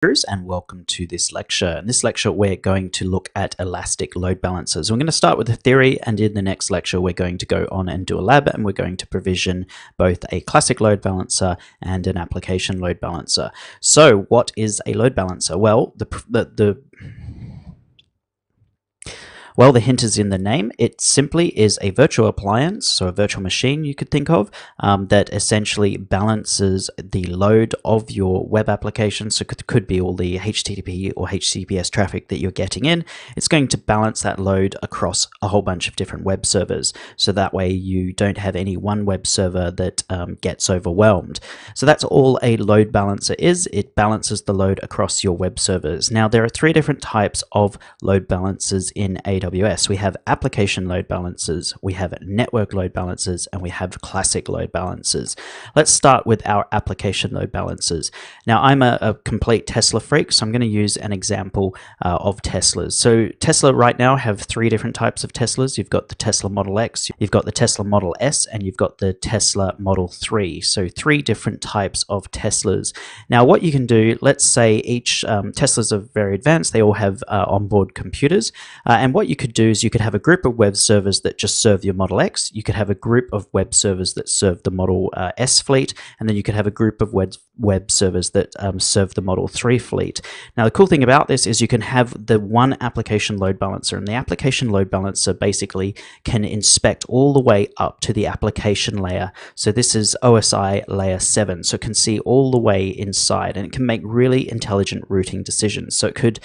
And welcome to this lecture. In this lecture, we're going to look at elastic load balancers. We're going to start with the theory, and in the next lecture, we're going to go on and do a lab, and we're going to provision both a classic load balancer and an application load balancer. So what is a load balancer? Well, the hint is in the name. It simply is a virtual appliance, so a virtual machine you could think of, that essentially balances the load of your web application. So it could be all the HTTP or HTTPS traffic that you're getting in. It's going to balance that load across a whole bunch of different web servers. So that way you don't have any one web server that gets overwhelmed. So that's all a load balancer is. It balances the load across your web servers. Now, there are three different types of load balancers in AWS. We have application load balancers, we have network load balancers, and we have classic load balancers. Let's start with our application load balancers. Now, I'm a complete Tesla freak, so I'm going to use an example of Teslas. So Tesla right now have three different types of Teslas. You've got the Tesla Model X, you've got the Tesla Model S, and you've got the Tesla Model 3. So three different types of Teslas. Now, what you can do, let's say each Teslas are very advanced. They all have onboard computers, and what you could do is you could have a group of web servers that just serve your Model X. You could have a group of web servers that serve the Model S fleet, and then you could have a group of web servers that serve the Model 3 fleet. Now, the cool thing about this is you can have the one application load balancer, and the application load balancer basically can inspect all the way up to the application layer. So this is OSI layer 7, so it can see all the way inside, and it can make really intelligent routing decisions. So it could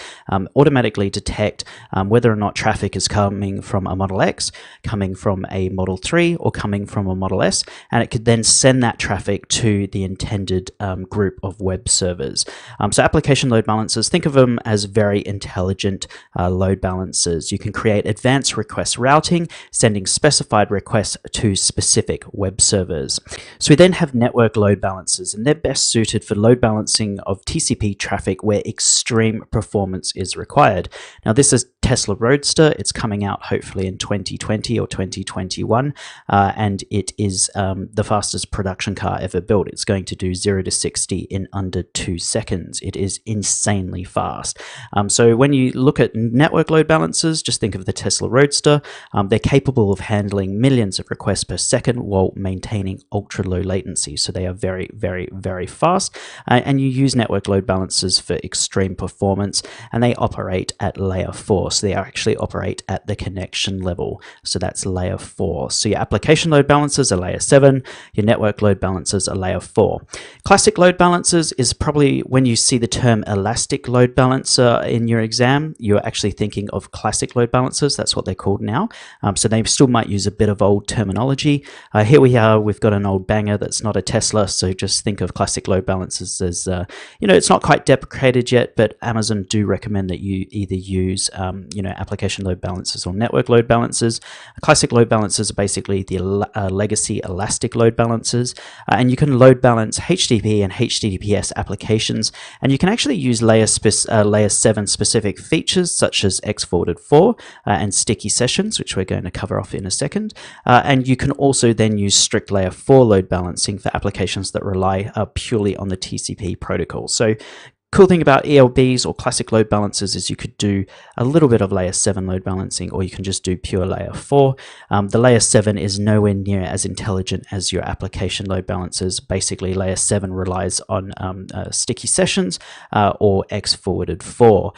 automatically detect whether or not traffic is coming from a Model X, coming from a Model 3, or coming from a Model S, and it could then send that traffic to the intended group of web servers. So application load balancers, think of them as very intelligent load balancers. You can create advanced request routing, sending specified requests to specific web servers. So we then have network load balancers, and they're best suited for load balancing of TCP traffic where extreme performance is required. Now, this is Tesla Roadster. It's coming out hopefully in 2020 or 2021, and it is the fastest production car ever built. It's going to do 0 to 60 in under 2 seconds. It is insanely fast. So when you look at network load balancers, just think of the Tesla Roadster. They're capable of handling millions of requests per second while maintaining ultra low latency. So they are very, very, very fast, and you use network load balancers for extreme performance, and they operate at layer 4. So they actually operate at the connection level. So that's layer 4. So your application load balancers are layer 7, your network load balancers are layer 4. Classic load balancers is probably when you see the term elastic load balancer in your exam, you're actually thinking of classic load balancers. That's what they're called now. So they still might use a bit of old terminology. Here we are, we've got an old banger that's not a Tesla. So just think of classic load balancers as, it's not quite deprecated yet, but Amazon do recommend that you either use application load balancers or network load balancers. Classic load balancers are basically the legacy elastic load balancers, and you can load balance HTTP and HTTPS applications, and you can actually use layer 7 specific features such as X-forwarded 4 and sticky sessions, which we're going to cover off in a second, and you can also then use strict layer 4 load balancing for applications that rely purely on the TCP protocol. So cool thing about ELBs or classic load balancers is you could do a little bit of layer 7 load balancing, or you can just do pure layer 4. The layer 7 is nowhere near as intelligent as your application load balancers. Basically, layer 7 relies on sticky sessions or X-forwarded 4.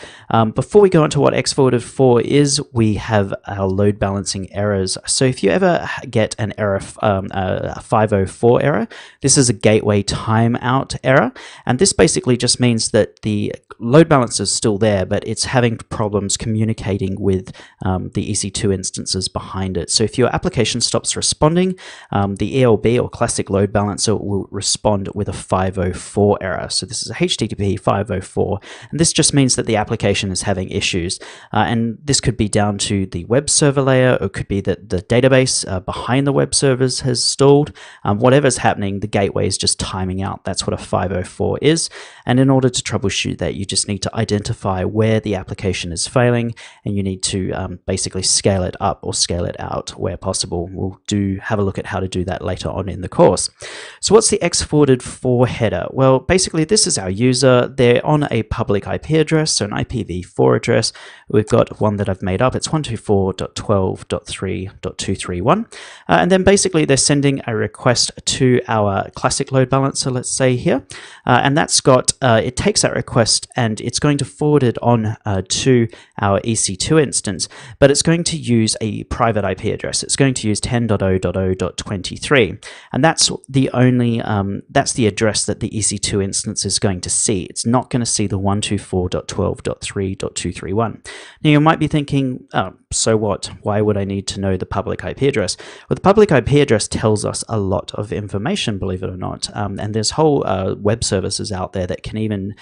Before we go into what X-forwarded 4 is, we have our load balancing errors. So if you ever get an error, a 504 error, this is a gateway timeout error, and this basically just means that the load balancer is still there, but it's having problems communicating with the EC2 instances behind it. So if your application stops responding, the ELB or classic load balancer will respond with a 504 error. So this is a HTTP 504, and this just means that the application is having issues. And this could be down to the web server layer, or it could be that the database behind the web servers has stalled. Whatever's happening, the gateway is just timing out. That's what a 504 is. And in order to troubleshoot that. You just need to identify where the application is failing, and you need to basically scale it up or scale it out where possible. We'll have a look at how to do that later on in the course. So what's the X-forwarded 4 header? Well, basically this is our user. They're on a public IP address, so an IPv4 address. We've got one that I've made up. It's 124.12.3.231. And then basically they're sending a request to our classic load balancer, let's say here. And that's got, it takes that request and it's going to forward it on to our EC2 instance, but it's going to use a private IP address. It's going to use 10.0.0.23. And that's the only, that's the address that the EC2 instance is going to see. It's not going to see the 124.12.3.231. Now you might be thinking, oh, so what? Why would I need to know the public IP address? Well, the public IP address tells us a lot of information, believe it or not. And there's whole web services out there that can even,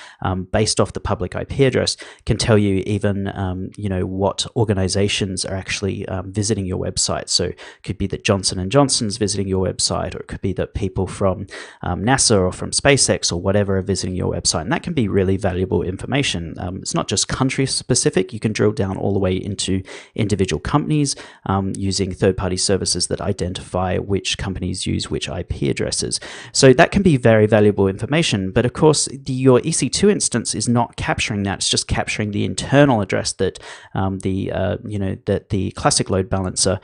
based off the public IP address, can tell you even, you know, what organizations are actually visiting your website. So it could be that Johnson & Johnson's visiting your website, or it could be that people from NASA or from SpaceX or whatever are visiting your website. And that can be really valuable information. It's not just country specific. You can drill down all the way into individual companies using third-party services that identify which companies use which IP addresses. So that can be very valuable information. But of course, your EC2 instance is not capturing that. It's just capturing the internal address that that the classic load balancer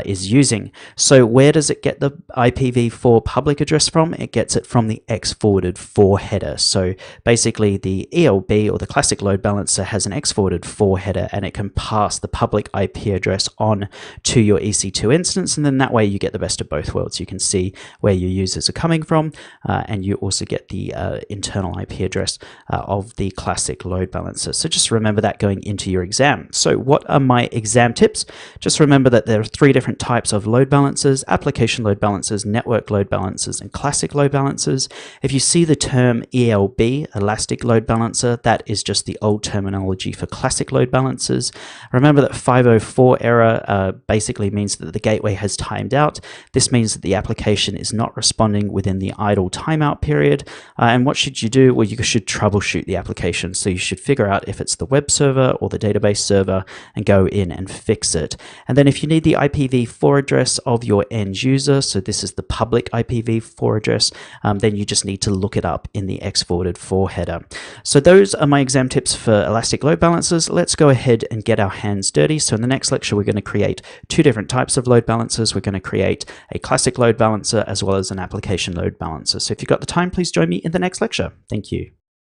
is using. So where does it get the IPv4 public address from? It gets it from the X-forwarded 4 header. So basically the ELB, or the classic load balancer, has an X-forwarded 4 header, and it can pass the public IP address on to your EC2 instance, and then that way you get the best of both worlds. You can see where your users are coming from, and you also get the internal IP address of the classic load balancer. So just remember that going into your exam. So what are my exam tips? Just remember that there are 3 different types of load balancers: application load balancers, network load balancers, and classic load balancers. If you see the term ELB, elastic load balancer, that is just the old terminology for classic load balancers. Remember that 504 error basically means that the gateway has timed out. This means that the application is not responding within the idle timeout period. And what should you do? Well, you should troubleshoot the application. So you should figure out if it's the web server or the database server and go in and fix it. And then if you need the IPv4 address of your end user, so this is the public IPv4 address, then you just need to look it up in the X-forwarded 4 header. So those are my exam tips for elastic load balancers. Let's go ahead and get our hands dirty. So in the next lecture, we're going to create 2 different types of load balancers. We're going to create a classic load balancer as well as an application load balancer. So if you've got the time, please join me in the next lecture. Thank you.